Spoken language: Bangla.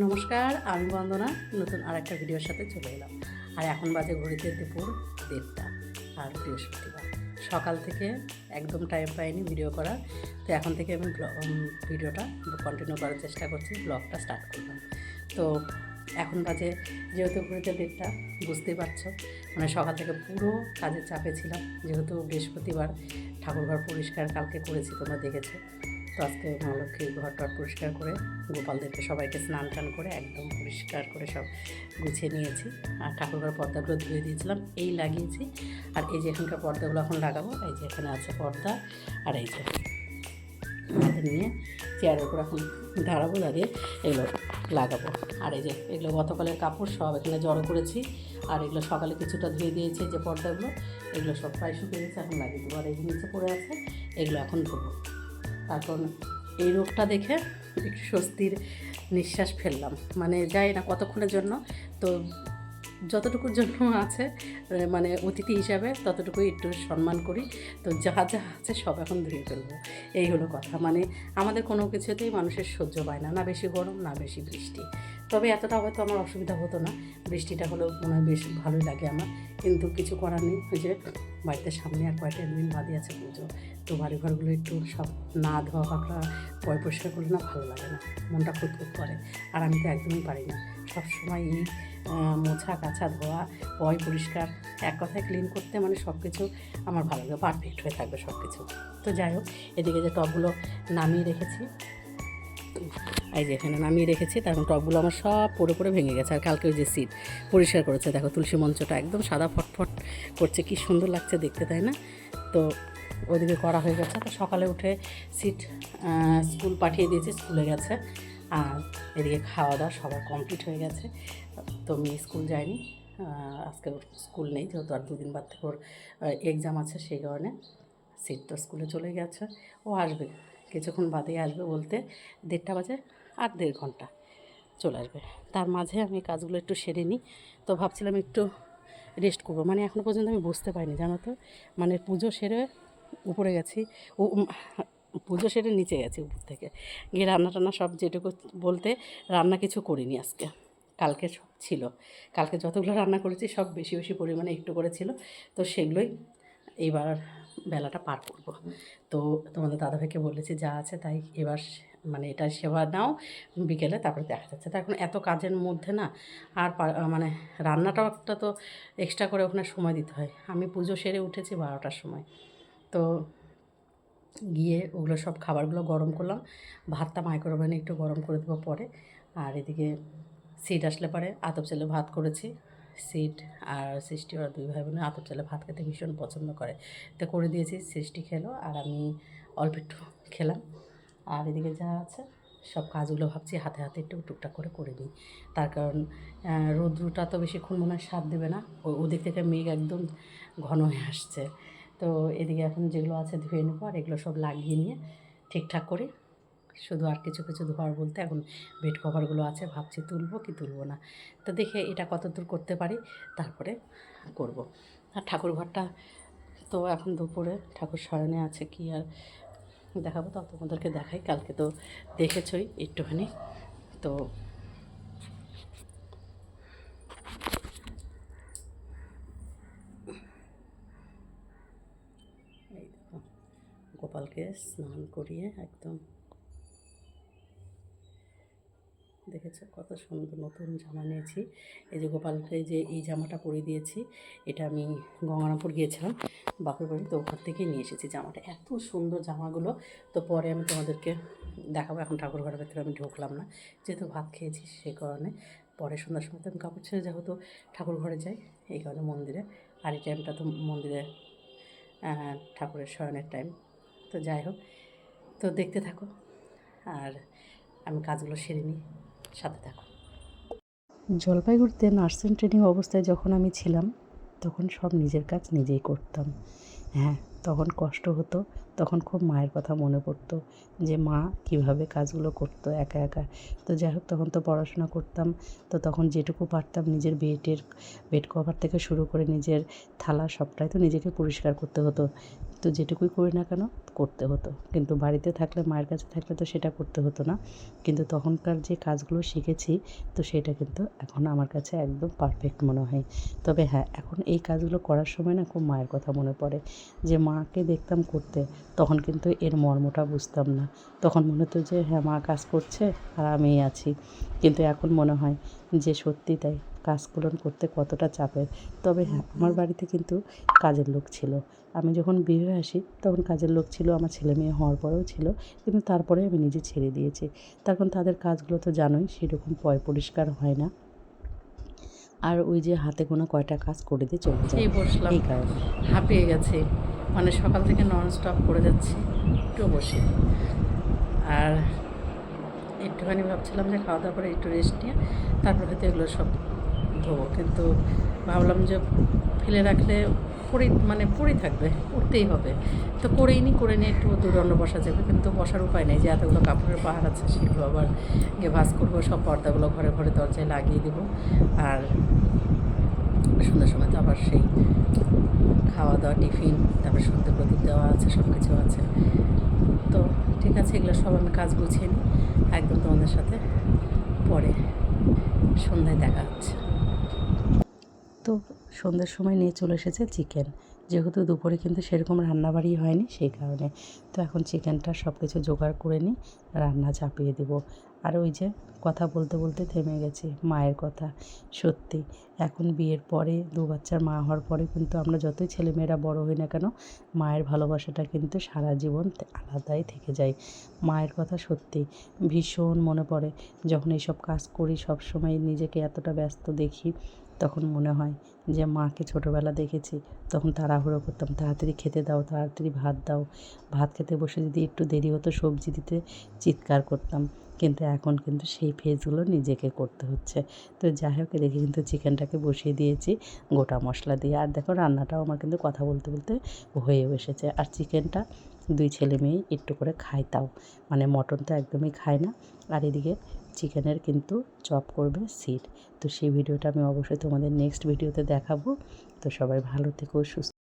নমস্কার, আমি বন্দনা নতুন আরেকটা ভিডিওর সাথে চলে এলাম। আর এখন বাজে ঘড়িতে দুপুর 1:30 আর বৃহস্পতিবার সকাল থেকে একদম টাইম পাইনি ভিডিও করার। তো এখন থেকে আমি ভিডিওটা কন্টিনিউ করার চেষ্টা করছি, ব্লগটা স্টার্ট করলাম। তো এখন বাজে যেহেতু ঘড়িতে 1:30, বুঝতেই পারছো, মানে সকাল থেকে পুরো কাজের চাপে ছিলাম। যেহেতু বৃহস্পতিবার ঠাকুরঘর পরিষ্কার কালকে করেছি, তোমরা দেখেছো। তো আজকে মা লক্ষ্মীর ঘরটর পরিষ্কার করে গোপালদেরকে সবাইকে স্নান টান করে একদম পরিষ্কার করে সব গুছিয়ে নিয়েছি। আর ঠাকুরঘর পর্দাগুলো ধুয়ে দিয়েছিলাম, এই লাগিয়েছি। আর এই যে এখানকার পর্দাগুলো এখন লাগাবো, এই যে এখানে আছে পর্দা। আর এই যে নিয়ে চেয়ারের উপর এখন দাঁড়াবো, দাঁড়িয়ে এগুলো লাগাবো। আর এই যে এগুলো গতকালের কাপড় সব এখানে জড়ো করেছি। আর এগুলো সকালে কিছুটা ধুয়ে দিয়েছি, যে পর্দাগুলো এগুলো সব প্রায় শুকিয়ে গেছে, এখন লাগিয়ে দেবো। আর এই নিচে পড়ে আছে, এগুলো এখন ধোবো। তারপর এই রোগটা দেখে একটু স্বস্তির নিঃশ্বাস ফেললাম, মানে যাই না কতক্ষণের জন্য, তো যতটুকুর জন্য আছে মানে অতিথি হিসাবে ততটুকুই একটু সম্মান করি। তো যা যা আছে সব এখন ধুয়ে ফেলবো, এই হলো কথা। মানে আমাদের কোনো কিছুতেই মানুষের সহ্য পায় না, না বেশি গরম না বেশি বৃষ্টি। তবে এতটা হয়তো আমার অসুবিধা হতো না, বৃষ্টিটা হলেও মনে হয় বেশ ভালোই লাগে আমার। কিন্তু কিছু করার নেই, ওই যে বাড়িতে সামনে আর কয়েকটা দিন বাদে আছে পুজো। তো বাড়িঘরগুলো একটু সব না ধোয়া পাকড়া পয় পরিষ্কার করলে না ভালো লাগে না, মনটা খুঁতখুত করে। আর আমি তো একদমই পারি না সবসময় এই মোছা কাছা ধোয়া পয় পরিষ্কার, এক কথায় ক্লিন করতে, মানে সব কিছু আমার ভালো লাগে, পারফেক্ট হয়ে থাকবে সব কিছু। তো যাই হোক, এদিকে যে টবগুলো নামিয়ে রেখেছি, এই যে এখানে নামিয়ে রেখেছি, তখন টবগুলো আমার সব পড়ে পড়ে ভেঙে গেছে। আর কালকে ওই যে সিট পরিষ্কার করেছে, দেখো তুলসী মঞ্চটা একদম সাদা ফটফট করছে, কি সুন্দর লাগছে দেখতে, তাই না? তো ওইদিকে করা হয়ে গেছে। তো সকালে উঠে সিট স্কুল পাঠিয়ে দিয়েছি, স্কুলে গেছে। আর এদিকে খাওয়া দাওয়া সবার কমপ্লিট হয়ে গেছে। তো মেয়ে স্কুল যায়নি, আজকে ওর স্কুল নেই, যেহেতু আর 2 দিন বাদ থেকে ওর এক্সাম আছে, সেই কারণে সিট তো স্কুলে চলে গেছে। ও আসবে কিছুক্ষণ বাদেই আসবে, বলতে 1:30 বাজে, আর 1.5 ঘন্টা চলে আসবে। তার মাঝে আমি কাজগুলো একটু সেরে নিই। তো ভাবছিলাম একটু রেস্ট করবো, মানে এখনও পর্যন্ত আমি বুঝতে পারিনি, জানো তো। মানে পুজো সেরে উপরে গেছি, ও পুজো সেরে নিচে গেছি, উপর থেকে গিয়ে রান্না টান্না সব যেটুকু, বলতে রান্না কিছু করিনি আজকে, কালকে সব ছিল। কালকে যতগুলো রান্না করেছি সব বেশি বেশি পরিমাণে একটু করেছিল, তো সেগুলোই এইবার বেলাটা পার করব। তো তোমাদের দাদাভাইকে বলেছি যা আছে তাই এবার, মানে এটা সেবা নাও, বিকেলে তারপরে দেখা যাচ্ছে। তো এখন এত কাজের মধ্যে না আর মানে রান্নাটাও একটা তো এক্সট্রা করে ওখানে সময় দিতে হয়। আমি পুজো সেরে উঠেছি 12টার সময়, তো গিয়ে ওগুলো সব খাবারগুলো গরম করলাম। ভাতটা মাইক্রোওভেনে একটু গরম করে দেবো পরে। আর এদিকে সিট আসলে পরে আতপ চালে ভাত করেছি। সিট আর সৃষ্টি, ওরা 2 ভাই বোনে আতপ চালে ভাত খেতে ভীষণ পছন্দ করে, তো করে দিয়েছি। সৃষ্টি খেলো আর আমি অল্প একটু খেলাম। আর এদিকে যা আছে সব কাজগুলো ভাবছি হাতে হাতে একটু টুকটাক করে নিই। তার কারণ রৌদ্রটা তো বেশিক্ষণ মনে হয় সাথ দেবে না, ওদিক থেকে মেঘ একদম ঘন হয়ে আসছে। তো এদিকে এখন যেগুলো আছে ধুয়ে নেবো, আর এগুলো সব লাগিয়ে নিয়ে ঠিকঠাক করে, শুধু আর কিছু কিছু ধোয়ার বলতে এখন বেড কভারগুলো আছে, ভাবছি তুলবো কি তুলবো না। তো দেখে এটা কত দূর করতে পারি, তারপরে করব। আর ঠাকুর ঘরটা তো এখন দুপুরে ঠাকুর শয়নে আছে, কি আর দেখাবো, তো তোমাদেরকে দেখাই। কালকে তো দেখেছই একটুখানি। তো এই দেখো, গোপালকে স্নান করিয়ে একদম, দেখেছো কত সুন্দর নতুন জামা নিয়েছি। এই যে গোপালকে যে এই জামাটা পরিয়ে দিয়েছি, এটা আমি গঙ্গারামপুর গিয়েছিলাম বাপের বাড়ি, তো ওখান থেকেই নিয়ে এসেছি জামাটা। এত সুন্দর জামাগুলো, তো পরে আমি তোমাদেরকে দেখাবো। এখন ঠাকুর ঘরের ভেতরে আমি ঢুকলাম না, যেহেতু ভাত খেয়েছি সেই কারণে। পরে সন্ধ্যার সময় তো আমি কাপড় ছেড়ে যেহেতু ঠাকুর ঘরে যাই, এই কারণে মন্দিরে। আর এই টাইমটা তো মন্দিরে ঠাকুরের শয়নের টাইম। তো যাই হোক, তো দেখতে থাকো আর আমি কাজগুলো সেরে নিই, সাথে থাকো। জলপাইগুড়িতে নার্সিং ট্রেনিং অবস্থায় যখন আমি ছিলাম, তখন সব নিজের কাজ নিজেই করতাম। হ্যাঁ, তখন কষ্ট হতো, তখন খুব মায়ের কথা মনে পড়তো যে মা কীভাবে কাজগুলো করতো একা একা। তো যাই হোক, তখন তো পড়াশোনা করতাম, তো তখন যেটুকু পারতাম নিজের বেড কভার থেকে শুরু করে নিজের থালা সবটাই তো নিজেকে পরিষ্কার করতে হতো। তো যেটুকুই করি না কেন করতে হতো, কিন্তু বাড়িতে থাকলে, মায়ের কাছে থাকলে তো সেটা করতে হতো না। কিন্তু তখনকার যে কাজগুলো শিখেছি, তো সেটা কিন্তু এখন আমার কাছে একদম পারফেক্ট মনে হয়। তবে হ্যাঁ, এখন এই কাজগুলো করার সময় না খুব মায়ের কথা মনে পড়ে, যে মাকে দেখতাম করতে, তখন কিন্তু এর মর্মটা বুঝতাম না। তখন মনে হতো যে হ্যাঁ, মা কাজ করছে আর আমিই আছি। কিন্তু এখন মনে হয় যে সত্যি তাই, কাজগুলো করতে কতটা চাপের। তবে হ্যাঁ, আমার বাড়িতে কিন্তু কাজের লোক ছিল। আমি যখন বিয়ে হয়ে আসি তখন কাজের লোক ছিল, আমার ছেলে মেয়ে হওয়ার পরেও ছিল, কিন্তু তারপরে আমি নিজে ছেড়ে দিয়েছি। তার কারণ তাদের কাজগুলো তো জানোই, সেরকম পরিষ্কার হয় না। আর ওই যে হাতে গোনা কয়টা কাজ করে দিয়ে চলে যায়, বসলাম, এই কারণে। হাঁপিয়ে গেছি, মানে সকাল থেকে নন স্টপ করে যাচ্ছি। একটু বসি, আর একটুখানি ভাবছিলাম যে খাওয়া দাওয়া করে একটু রেস্ট নিয়ে তারপর হয়তো এগুলো সব ধোবো, কিন্তু ভাবলাম যে ফেলে রাখলে পড়েই থাকবে, উঠতেই হবে। তো করে নিয়ে একটু দুদণ্ড বসা যাবে, কিন্তু বসার উপায় নেই, যে এতগুলো কাপড়ের পাহাড় আছে, সেগুলো আবার গিয়ে ভাঁজ করবো, সব পর্দাগুলো ঘরে ঘরে দরজায় লাগিয়ে দেবো। আর সন্ধ্যার সময় তো আবার সেই খাওয়া দাওয়া, টিফিন, তারপরে সন্ধ্যে প্রদীপ দেওয়া আছে, সব কিছু আছে। তো ঠিক আছে, এগুলো সব আমি কাজ গুছিয়ে নিই, একদম তোমাদের সাথে পরে সন্ধ্যায় দেখা হচ্ছে। তো সন্ধ্যের সময় নিয়ে চলে এসেছে চিকেন, যেহেতু দুপুরে কিন্তু সেরকম রান্নাবাড়ি হয়নি, সেই কারণে। তো এখন চিকেনটা সব কিছু জোগাড় করে নিই, রান্না চাপিয়ে দেবো। আর ওই যে কথা বলতে বলতে থেমে গেছি, মায়ের কথা। সত্যি, এখন বিয়ের পরে, দু বাচ্চার মা হওয়ার পরে কিন্তু আমরা যতই ছেলেমেয়েরা বড় হই না কেন, মায়ের ভালোবাসাটা কিন্তু সারা জীবন আলাদাই থেকে যায়। মায়ের কথা সত্যি ভীষণ মনে পড়ে। যখন এইসব কাজ করি, সব সময় নিজেকে এতটা ব্যস্ত দেখি, তখন মনে হয় যে মাকে ছোটোবেলা দেখেছি, তখন তাড়াহুড়ো করতাম, তাড়াতাড়ি খেতে দাও, তাড়াতাড়ি ভাত দাও। ভাত খেতে বসে যদি একটু দেরি হতো সবজি দিতে, চিৎকার করতাম। কিন্তু এখন কিন্তু সেই ফেজগুলো নিজেকে করতে হচ্ছে। তো যাই হোক, এদিকে কিন্তু চিকেনটাকে বসিয়ে দিয়েছি গোটা মশলা দিয়ে। আর দেখো, রান্নাটাও আমার কিন্তু কথা বলতে বলতে হয়েও এসেছে। আর চিকেনটা দুই ছেলে মেয়েই একটু করে খায়, তাও মানে মটন তো একদমই খায় না। আর এদিকে চিকেনের কিন্তু চপ করবে সিট। তো সেই ভিডিওটা আমি অবশ্যই তোমাদের নেক্সট ভিডিওতে দেখাবো। তো সবাই ভালো থেকো, সুস্থ